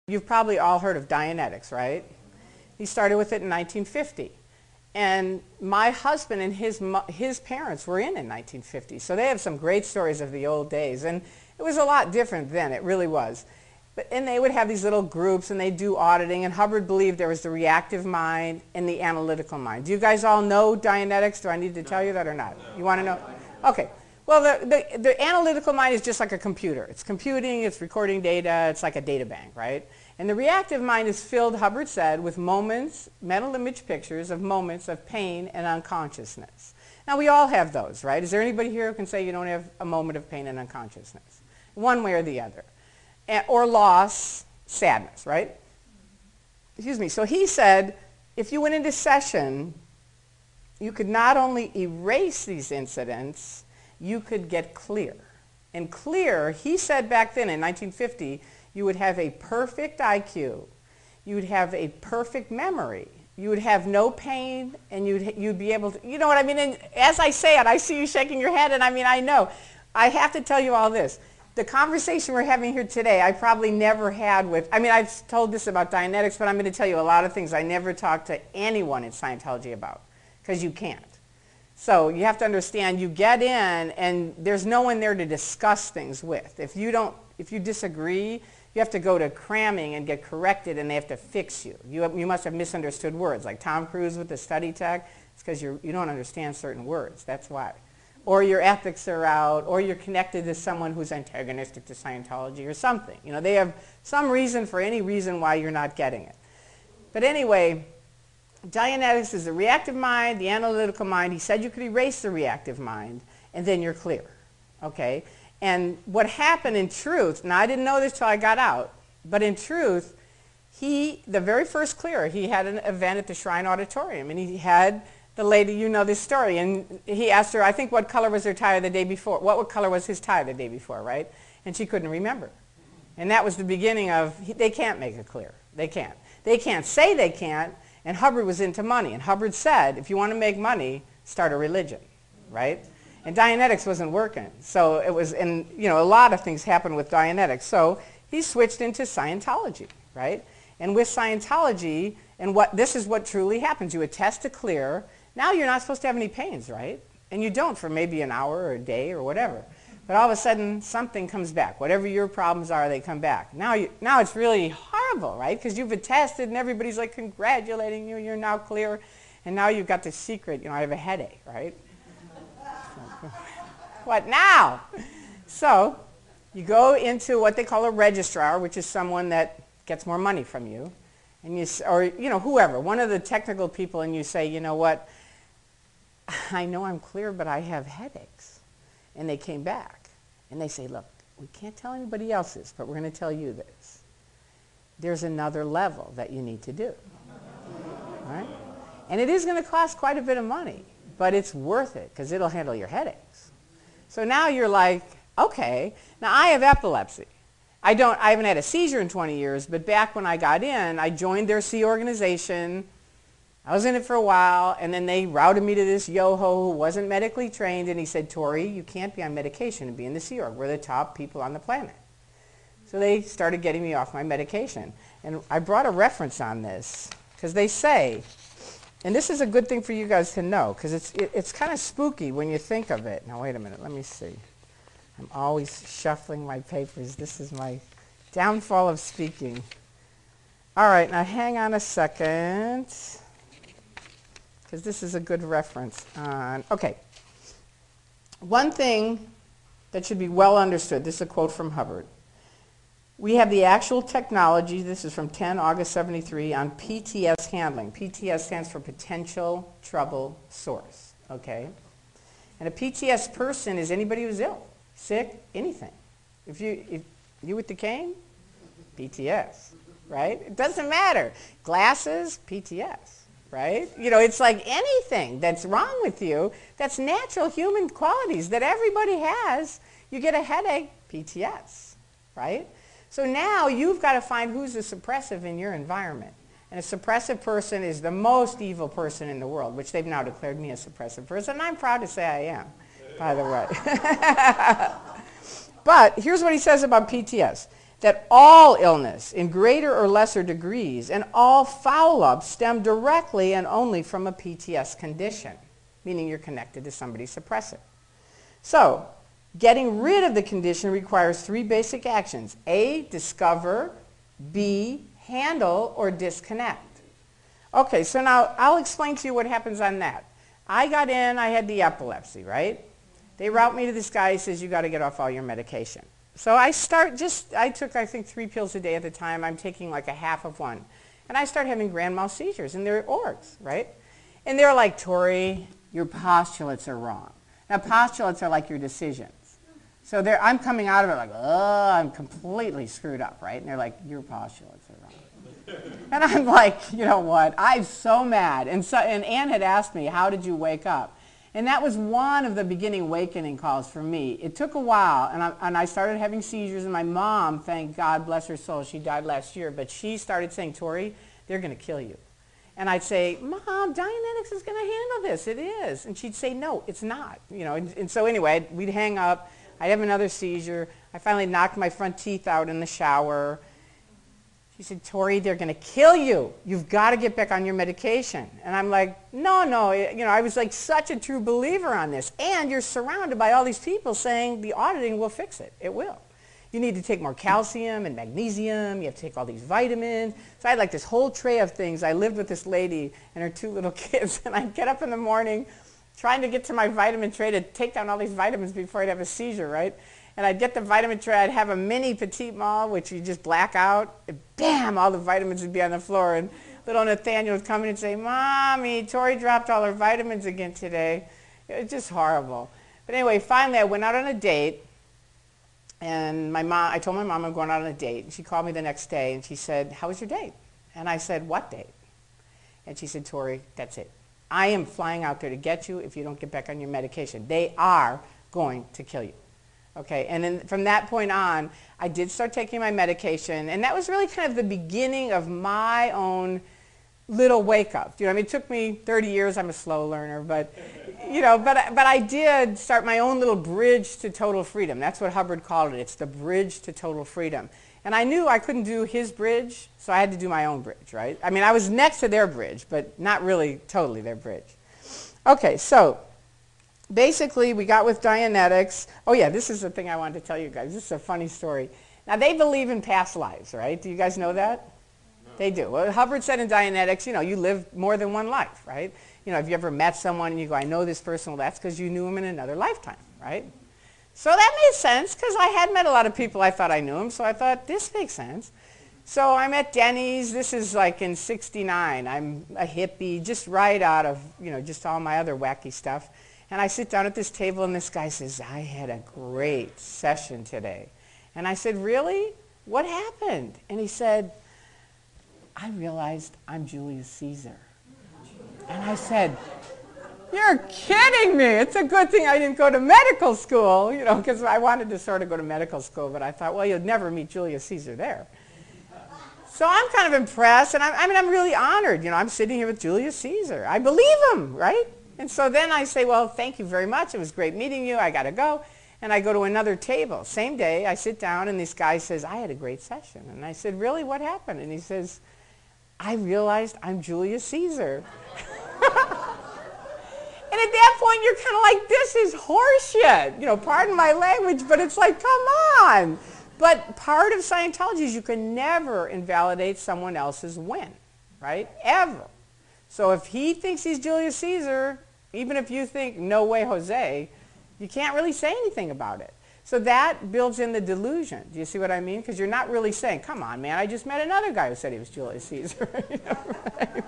You've probably all heard of Dianetics, right? He started with it in 1950. And my husband and his parents were in 1950. So they have some great stories of the old days. And it was a lot different then. It really was. And they would have these little groups, and they'd do auditing. And Hubbard believed there was the reactive mind and the analytical mind. Do you guys all know Dianetics? Do I need to tell you that or not? You want to know? Okay. Well, the analytical mind is just like a computer. It's computing, it's recording data, it's like a data bank, right? And the reactive mind is filled, Hubbard said, with moments, mental image pictures of moments of pain and unconsciousness. Now, we all have those, right? Is there anybody here who can say you don't have a moment of pain and unconsciousness? One way or the other. Or loss, sadness, right? Excuse me. So he said, if you went into session, you could not only erase these incidents, you could get clear. And clear, he said back then in 1950, you would have a perfect IQ, you would have a perfect memory, you would have no pain, and you'd be able to, you know what I mean? And as I say it, I see you shaking your head, and I mean, I know. I have to tell you all this. The conversation we're having here today, I probably never had with, I mean, I've told this about Dianetics, but I'm going to tell you a lot of things I never talked to anyone in Scientology about, because you can't. So you have to understand, you get in, and there's no one there to discuss things with. If you disagree, you have to go to cramming and get corrected, and they have to fix you. You must have misunderstood words, like Tom Cruise with the study tech. It's because you don't understand certain words. That's why. Or your ethics are out, or you're connected to someone who's antagonistic to Scientology or something. You know, they have some reason for any reason why you're not getting it. But anyway, Dianetics is the reactive mind, the analytical mind. He said you could erase the reactive mind, and then you're clear. Okay? And what happened in truth, now I didn't know this till I got out, but in truth, the very first clear, he had an event at the Shrine Auditorium, and he had the lady, you know this story, and he asked her, I think, what color was her tie the day before? What color was his tie the day before, right? And she couldn't remember. And that was the beginning of, they can't make it clear. They can't. They can't say they can't, and Hubbard was into money. And Hubbard said, if you want to make money, start a religion, right? And Dianetics wasn't working. So it was, and you know, a lot of things happened with Dianetics. So he switched into Scientology, right? And with Scientology, and this is what truly happens. You attest to clear. Now you're not supposed to have any pains, right? And you don't for maybe an hour or a day or whatever. But all of a sudden, something comes back. Whatever your problems are, they come back. Now it's really horrible, right? Because you've attested, and everybody's like congratulating you. You're now clear. And now you've got the secret, you know, I have a headache, right? What now? So you go into what they call a registrar, which is someone that gets more money from you. And or you know, whoever, one of the technical people, and you say, you know what, I know I'm clear, but I have headaches. And they came back, and they say, look, we can't tell anybody else this, but we're going to tell you this. There's another level that you need to do. Right? And it is going to cost quite a bit of money, but it's worth it, because it'll handle your headaches. So now you're like, okay, now I have epilepsy. I haven't had a seizure in 20 years, but back when I got in, I joined their C organization. I was in it for a while, and then they routed me to this yo-ho who wasn't medically trained, and he said, Tory, you can't be on medication and be in the Sea Org. We're the top people on the planet. So they started getting me off my medication. And I brought a reference on this, because they say, and this is a good thing for you guys to know, because it's kind of spooky when you think of it. Now, wait a minute, let me see. I'm always shuffling my papers. This is my downfall of speaking. All right, now hang on a second, because this is a good reference on, okay. One thing that should be well understood, this is a quote from Hubbard. We have the actual technology, this is from 10 August 73, on PTS handling. PTS stands for potential trouble source, okay? And a PTS person is anybody who's ill, sick, anything. If you with the cane, PTS, right? It doesn't matter. Glasses, PTS, right? You know, it's like anything that's wrong with you, that's natural human qualities that everybody has. You get a headache, PTS, right? So now you've got to find who's a suppressive in your environment. And a suppressive person is the most evil person in the world, which they've now declared me a suppressive person. And I'm proud to say I am, by the way. But here's what he says about PTS. that all illness in greater or lesser degrees and all foul-ups stem directly and only from a PTS condition, meaning you're connected to somebody suppressive. So, getting rid of the condition requires 3 basic actions. A, discover. B, handle or disconnect. Okay, so now I'll explain to you what happens on that. I got in, I had the epilepsy, right? They route me to this guy, he says, you got to get off all your medication. So I took, I think, 3 pills a day at the time. I'm taking like a half of one. And I start having grand mal seizures, and they're orgs, right? And they're like, Tory, your postulates are wrong. Now, postulates are like your decisions. So I'm coming out of it like, oh, I'm completely screwed up, right? And they're like, your postulates are wrong. And I'm like, you know what? I'm so mad. And Ann had asked me, how did you wake up? And that was one of the beginning awakening calls for me. It took a while, and I started having seizures. And my mom, thank God, bless her soul, she died last year, but she started saying, Tory, they're going to kill you. And I'd say, Mom, Dianetics is going to handle this. It is. And she'd say, no, it's not. You know, and so anyway, we'd hang up. I'd have another seizure. I finally knocked my front teeth out in the shower. She said, Tory, they're going to kill you. You've got to get back on your medication. And I'm like, no. You know, I was like such a true believer on this. And you're surrounded by all these people saying the auditing will fix it. It will. You need to take more calcium and magnesium. You have to take all these vitamins. So I had like this whole tray of things. I lived with this lady and her 2 little kids. And I'd get up in the morning trying to get to my vitamin tray to take down all these vitamins before I'd have a seizure, right? And I'd get the vitamin tray, I'd have a mini Petite Mal, which you just black out, and bam, all the vitamins would be on the floor. And little Nathaniel would come in and say, Mommy, Tory dropped all her vitamins again today. It was just horrible. But anyway, finally I went out on a date, and I told my mom I'm going out on a date. And she called me the next day, and she said, how was your date? And I said, what date? And she said, Tory, that's it. I am flying out there to get you if you don't get back on your medication. They are going to kill you. Okay, and then from that point on, I did start taking my medication, and that was really kind of the beginning of my own little wake-up. You know, I mean, it took me 30 years. I'm a slow learner, but, you know, but I did start my own little bridge to total freedom. That's what Hubbard called it. It's the bridge to total freedom. And I knew I couldn't do his bridge, so I had to do my own bridge, right? I mean, I was next to their bridge, but not really totally their bridge. Okay, so basically we got with Dianetics. Oh yeah, this is the thing I wanted to tell you guys. This is a funny story. Now they believe in past lives, right? Do you guys know that? No. They do. Well, Hubbard said in Dianetics, you know, you live more than one life, right? You know, if you ever met someone and you go, I know this person, well, that's because you knew him in another lifetime, right? So that made sense because I had met a lot of people I thought I knew them, so I thought, this makes sense. So I'm at Denny's. This is like in '69. I'm a hippie, just right out of, you know, just all my other wacky stuff. And I sit down at this table, and this guy says, I had a great session today. And I said, really? What happened? And he said, I realized I'm Julius Caesar. And I said, you're kidding me. It's a good thing I didn't go to medical school, you know, because I wanted to sort of go to medical school, but I thought, well, you'll never meet Julius Caesar there. So I'm kind of impressed, and I'm really honored. You know, I'm sitting here with Julius Caesar. I believe him, right? And so then I say, well, thank you very much. It was great meeting you. I got to go. And I go to another table. Same day, I sit down, and this guy says, I had a great session. And I said, really? What happened? And he says, I realized I'm Julius Caesar. And at that point, you're kind of like, this is horseshit. You know, pardon my language, but it's like, come on. But part of Scientology is you can never invalidate someone else's win, right? Ever. So if he thinks he's Julius Caesar, even if you think, no way, Jose, you can't really say anything about it. So that builds in the delusion. Do you see what I mean? Because you're not really saying, come on, man, I just met another guy who said he was Julius Caesar. You know, right?